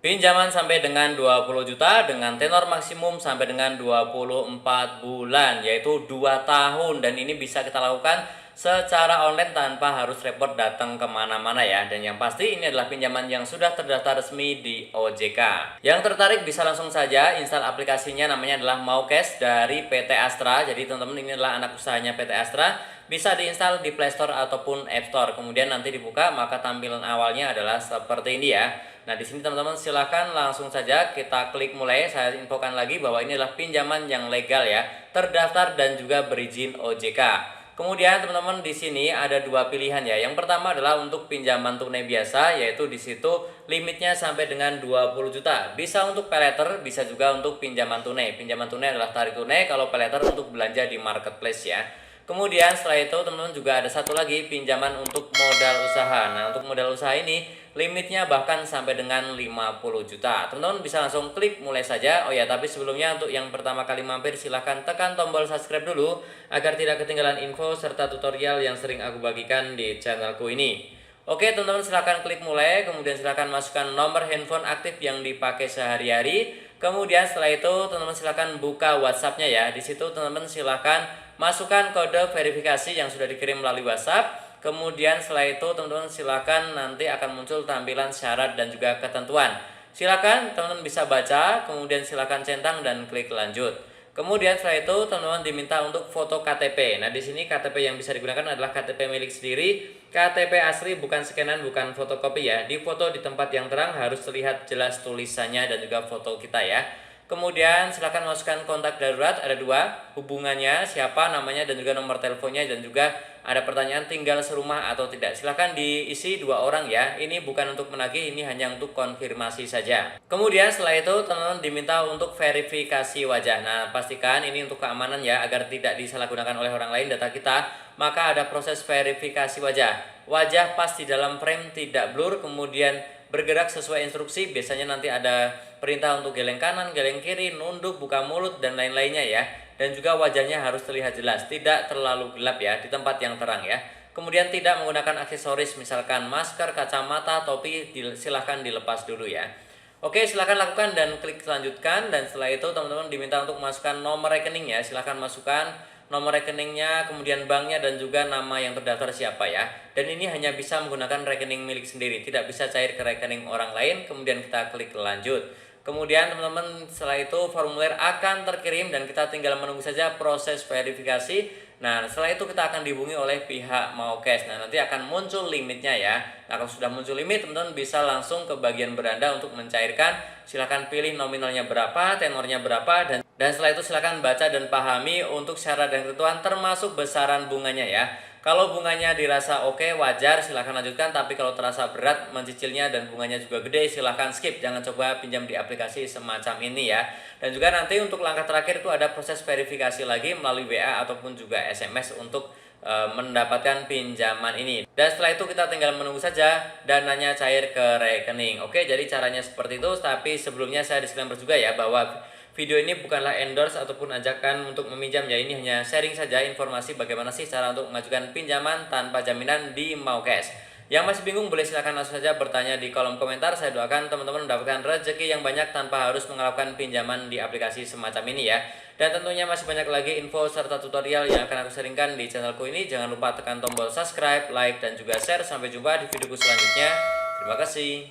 Pinjaman sampai dengan 20 juta dengan tenor maksimum sampai dengan 24 bulan, yaitu 2 tahun. Dan ini bisa kita lakukan secara online tanpa harus repot datang kemana-mana ya. Dan yang pasti ini adalah pinjaman yang sudah terdaftar resmi di OJK. Yang tertarik bisa langsung saja install aplikasinya, namanya adalah Maucash dari PT Astra. Jadi teman-teman, ini adalah anak usahanya PT Astra. Bisa diinstal di Play Store ataupun App Store. Kemudian nanti dibuka, maka tampilan awalnya adalah seperti ini ya. Nah, di sini teman-teman silakan langsung saja kita klik mulai. Saya infokan lagi bahwa ini adalah pinjaman yang legal ya, terdaftar dan juga berizin OJK. Kemudian teman-teman, di sini ada dua pilihan ya. Yang pertama adalah untuk pinjaman tunai biasa, yaitu di situ limitnya sampai dengan 20 juta. Bisa untuk paylater, bisa juga untuk pinjaman tunai. Pinjaman tunai adalah tarik tunai, kalau paylater untuk belanja di marketplace ya. Kemudian setelah itu teman-teman juga ada satu lagi pinjaman untuk modal usaha. Nah, untuk modal usaha ini limitnya bahkan sampai dengan 50 juta. Teman-teman bisa langsung klik mulai saja. Oh ya, tapi sebelumnya untuk yang pertama kali mampir silahkan tekan tombol subscribe dulu agar tidak ketinggalan info serta tutorial yang sering aku bagikan di channelku ini. Oke teman-teman, silahkan klik mulai, kemudian silahkan masukkan nomor handphone aktif yang dipakai sehari-hari. Kemudian setelah itu teman-teman silahkan buka WhatsApp-nya ya. Di situ teman-teman silahkan masukkan kode verifikasi yang sudah dikirim melalui WhatsApp. Kemudian setelah itu teman-teman silakan nanti akan muncul tampilan syarat dan juga ketentuan. Silakan teman-teman bisa baca, kemudian silakan centang dan klik lanjut. Kemudian setelah itu teman-teman diminta untuk foto KTP. Nah, di sini KTP yang bisa digunakan adalah KTP milik sendiri, KTP asli, bukan scanan, bukan fotokopi ya. Di foto di tempat yang terang, harus terlihat jelas tulisannya dan juga foto kita ya. Kemudian silakan masukkan kontak darurat, ada dua, hubungannya, siapa namanya dan juga nomor teleponnya, dan juga ada pertanyaan tinggal serumah atau tidak. Silakan diisi dua orang ya. Ini bukan untuk menagih, ini hanya untuk konfirmasi saja. Kemudian setelah itu teman-teman diminta untuk verifikasi wajah. Nah, pastikan ini untuk keamanan ya, agar tidak disalahgunakan oleh orang lain data kita. Maka ada proses verifikasi wajah. Wajah pas di dalam frame, tidak blur, kemudian bergerak sesuai instruksi. Biasanya nanti ada perintah untuk geleng kanan, geleng kiri, nunduk, buka mulut, dan lain-lainnya ya. Dan juga wajahnya harus terlihat jelas, tidak terlalu gelap ya, di tempat yang terang ya. Kemudian tidak menggunakan aksesoris, misalkan masker, kacamata, topi, silahkan dilepas dulu ya. Oke, silahkan lakukan dan klik lanjutkan. Dan setelah itu teman-teman diminta untuk masukkan nomor rekening ya. Silahkan masukkan nomor rekeningnya, kemudian banknya, dan juga nama yang terdaftar siapa ya. Dan ini hanya bisa menggunakan rekening milik sendiri, tidak bisa cair ke rekening orang lain. Kemudian kita klik lanjut. Kemudian teman-teman setelah itu formulir akan terkirim dan kita tinggal menunggu saja proses verifikasi. Nah, setelah itu kita akan dihubungi oleh pihak Maucash. Nah, nanti akan muncul limitnya ya. Nah, kalau sudah muncul limit, teman-teman bisa langsung ke bagian beranda untuk mencairkan. Silahkan pilih nominalnya berapa, tenornya berapa, dan setelah itu silahkan baca dan pahami untuk syarat dan ketentuan termasuk besaran bunganya ya. Kalau bunganya dirasa oke, wajar, silahkan lanjutkan. Tapi kalau terasa berat mencicilnya dan bunganya juga gede, silahkan skip. Jangan coba pinjam di aplikasi semacam ini ya. Dan juga nanti untuk langkah terakhir itu ada proses verifikasi lagi melalui WA ataupun juga SMS untuk mendapatkan pinjaman ini. Dan setelah itu kita tinggal menunggu saja dananya cair ke rekening. Oke, jadi caranya seperti itu. Tapi sebelumnya saya disclaimer juga ya, bahwa video ini bukanlah endorse ataupun ajakan untuk meminjam ya. Ini hanya sharing saja informasi bagaimana sih cara untuk mengajukan pinjaman tanpa jaminan di Maucash. Yang masih bingung boleh silahkan langsung saja bertanya di kolom komentar. Saya doakan teman-teman mendapatkan rezeki yang banyak tanpa harus mengharapkan pinjaman di aplikasi semacam ini ya. Dan tentunya masih banyak lagi info serta tutorial yang akan aku sharingkan di channelku ini. Jangan lupa tekan tombol subscribe, like, dan juga share. Sampai jumpa di videoku selanjutnya. Terima kasih.